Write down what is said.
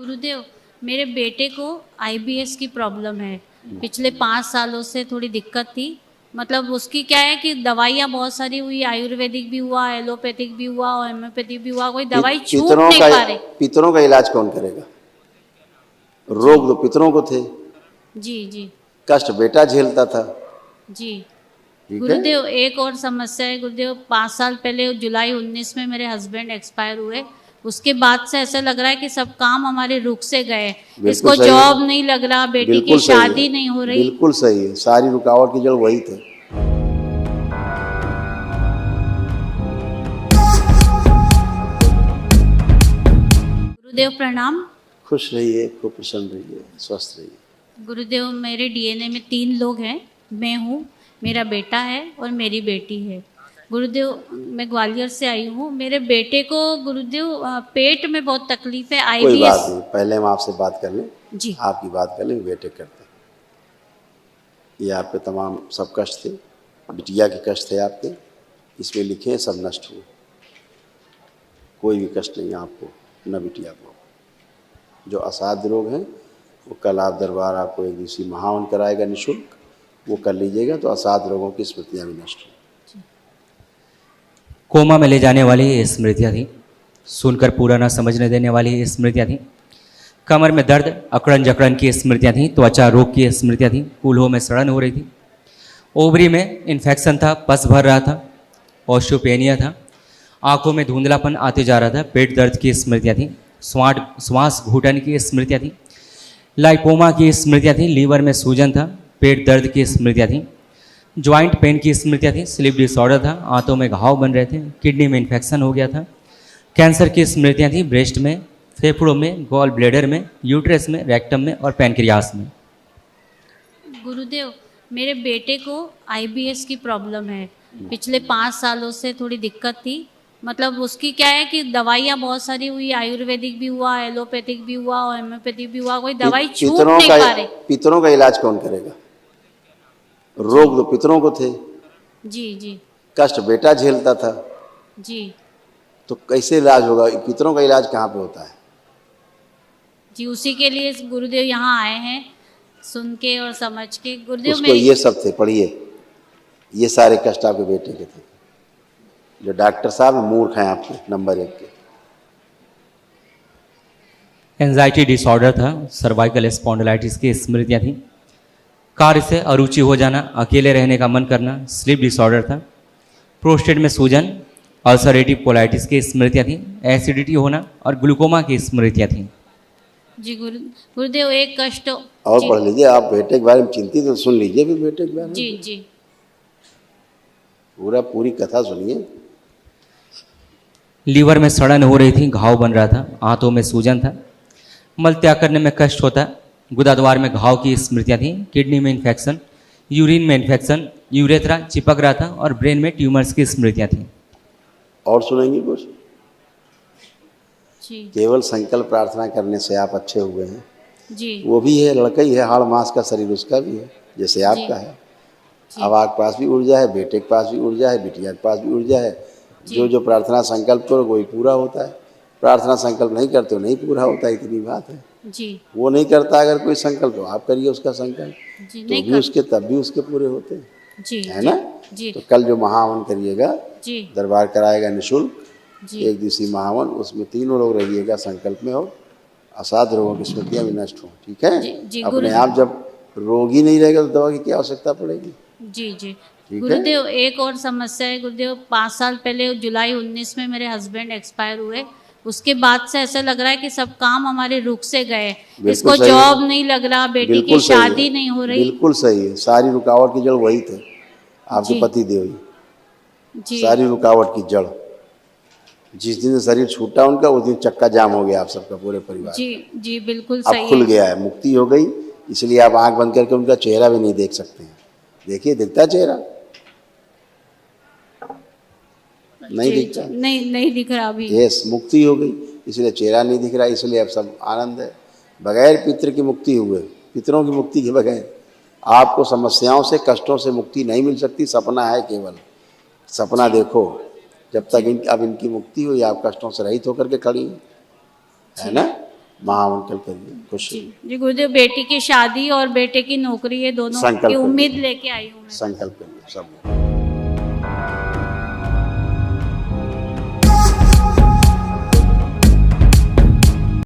गुरुदेव, मेरे बेटे को आईबीएस की प्रॉब्लम है। पिछले 5 सालों से थोड़ी दिक्कत थी। मतलब उसकी क्या है कि दवाइयाँ बहुत सारी हुई, आयुर्वेदिक भी हुआ, एलोपैथिक भी हुआ, होम्योपैथिक भी हुआ, कोई दवाई छूट नहीं पा रही। पितरों का इलाज कौन करेगा? रोग तो पितरों को थे, जी जी कष्ट बेटा झेलता था। जी। ठीक है, गुरुदेव, एक और समस्या है गुरुदेव। 5 साल पहले जुलाई 19 में मेरे हस्बैंड एक्सपायर हुए। उसके बाद से ऐसा लग रहा है कि सब काम हमारे रुक से गए। इसको जॉब नहीं लग रहा, बेटी की शादी नहीं हो रही। बिल्कुल सही है, सारी रुकावट की जड़ वही थे। गुरुदेव प्रणाम। खुश रहिए, खूब प्रसन्न रहिए, स्वस्थ रहिए। गुरुदेव, मेरे डीएनए में 3 लोग हैं। मैं हूँ, मेरा बेटा है और मेरी बेटी है। गुरुदेव, मैं ग्वालियर से आई हूँ। मेरे बेटे को गुरुदेव पेट में बहुत तकलीफ है, कोई आईबीएस। बात नहीं, पहले हम आपसे बात कर लें। जी। आपकी बात कर लें, बेटे करते हैं। ये आपके तमाम सब कष्ट थे, बिटिया के कष्ट थे आपके, इसमें लिखे हैं, सब नष्ट हुए। कोई भी कष्ट नहीं आपको, न बिटिया को। जो असाध्य रोग हैं वो कल आप दरबार आपको एक दिवसीय महावन कराएगा निःशुल्क, वो कर लीजिएगा तो असाध्य रोगों की स्मृतियाँ भी नष्ट हों। कोमा में ले जाने वाली ये स्मृतियाँ थी, सुनकर पूरा न समझने देने वाली ये स्मृतियाँ थी। कमर में दर्द, अकड़न जकड़न की स्मृतियाँ थी, त्वचा रोग की स्मृतियाँ थी, कूल्हों में सड़न हो रही थी, ओवरी में इन्फेक्शन था, पस भर रहा था, ऑस्टियोपेनिया था, आंखों में धुंधलापन आते जा रहा था, पेट दर्द की स्मृतियाँ थी, श्वास घुटन की स्मृतियाँ थी, लाइपोमा की स्मृतियाँ थी, लीवर में सूजन था, पेट दर्द की स्मृतियाँ थी, ज्वाइंट पेन की स्मृतियाँ थी, स्लीप डिसऑर्डर था, आंतों में घाव बन रहे थे, किडनी में इन्फेक्शन हो गया था, कैंसर की स्मृतियाँ थी, ब्रेस्ट में, फेफड़ों में, गॉल ब्लेडर में, यूट्रस में, रेक्टम में और पैनक्रियास में। गुरुदेव, मेरे बेटे को आईबीएस की प्रॉब्लम है। पिछले 5 सालों से थोड़ी दिक्कत थी। मतलब उसकी क्या है कि दवाइयाँ बहुत सारी हुई, आयुर्वेदिक भी हुआ, एलोपैथिक भी हुआ, होम्योपैथिक भी हुआ, कोई दवाई छूट नहीं पा रही। पितरों का इलाज कौन करेगा? रोग तो पितरों को थे, जी जी कष्ट बेटा झेलता था, जी तो कैसे इलाज होगा? पितरों का इलाज कहाँ पे होता है? जी। उसी के लिए गुरुदेव यहाँ आए हैं, सुन के और समझ के। गुरुदेव, उसको ये सब थे, पढ़िए, ये सारे कष्ट आपके बेटे के थे। जो डॉक्टर साहब मूर्ख हैं आपके, नंबर 1 के। एंजाइटी डिसऑर्डर था, सर्वाइकल स्पॉन्डिलाइटिस की स्मृतियाँ थी, कार्य से अरुचि हो जाना, अकेले रहने का मन करना, स्लीप डिसऑर्डर था, प्रोस्टेट में सूजन, अल्सरेटिव कोलाइटिस की स्मृतियाँ थी, एसिडिटी होना और ग्लूकोमा की स्मृतियाँ थी। जी गुरुदेव, एक कष्ट और पढ़ लीजिए, आप बेटे के बारे में चिंतित तो सुन लीजिए फिर बेटे के बारे में। जी जी। पूरी कथा सुनिए। लीवर में सड़न हो रही थी, घाव बन रहा था, आंतों में सूजन था, मल त्याग करने में कष्ट होता, गुदाद्वार में घाव की स्मृतियाँ थी, किडनी में इन्फेक्शन, यूरिन में इन्फेक्शन, यूरेथ्रा चिपक रहा था और ब्रेन में ट्यूमर्स की स्मृतियाँ थी। और सुनेंगे कुछ? जी। केवल संकल्प प्रार्थना करने से आप अच्छे हुए हैं जी। वो भी है, लड़का ही है, हाड़ मांस का शरीर उसका भी है, जैसे आपका है। अब आपके पास भी ऊर्जा है, बेटे के पास भी ऊर्जा है, बिटिया के पास भी ऊर्जा है। जो जो प्रार्थना संकल्प करो वही पूरा होता है। प्रार्थना संकल्प नहीं करते हो नहीं पूरा होता है, इतनी बात है। जी। वो नहीं करता अगर कोई संकल्प, तो आप करिए उसका संकल्प, तो भी उसके तब भी उसके पूरे होते हैं। जी, है ना? जी। तो कल जो महावन करिएगा, जी, दरबार कराएगा निःशुल्क, जी। एक दिवसीय महावन, उसमें 3 लोग रहिएगा, संकल्प में हो, असाध्य रोगों की स्मृतियाँ भी नष्ट हो। ठीक है? जी, अपने आप जब रोगी नहीं रहेगा तो दवा की क्या आवश्यकता पड़ेगी? जी जी। ठीक गुरुदेव, है? एक और समस्या है गुरुदेव। 5 साल पहले जुलाई 19 में मेरे हस्बैंड एक्सपायर हुए। उसके बाद से ऐसा लग रहा है कि सब काम हमारे रुक से गए। इसको जॉब नहीं लग रहा, बेटी की शादी नहीं हो रही। बिल्कुल सही है, सारी रुकावट की जड़ वही थे, आपके पति देव ही। सारी रुकावट की जड़, जिस दिन शरीर छूटा उनका, उस दिन चक्का जाम हो गया आप सबका, पूरे परिवार। जी जी, बिल्कुल सही। अब खुल गया है, मुक्ति हो गई, इसलिए आप आंख बंद करके उनका चेहरा भी नहीं देख सकते हैं। देखिए, दिखता है चेहरा? नहीं दिखता? नहीं दिख रहा अभी। यस, मुक्ति हो गई, इसलिए चेहरा नहीं दिख रहा, इसलिए अब सब आनंद है। बगैर पितृ की मुक्ति हुए, पितरों की मुक्ति के बगैर आपको समस्याओं से, कष्टों से मुक्ति नहीं मिल सकती। सपना है केवल, सपना देखो। जब तक अब इनकी मुक्ति हुई, आप कष्टों से रहित होकर के खड़ी हैं, है ना? महामंगल करिए, खुश जी रहिए। जी गुरुदेव, बेटी की शादी और बेटे की नौकरी, ये दोनों संकल्प की उम्मीद करिए। लेके आई हूँ मैं। संकल्प करिए सब।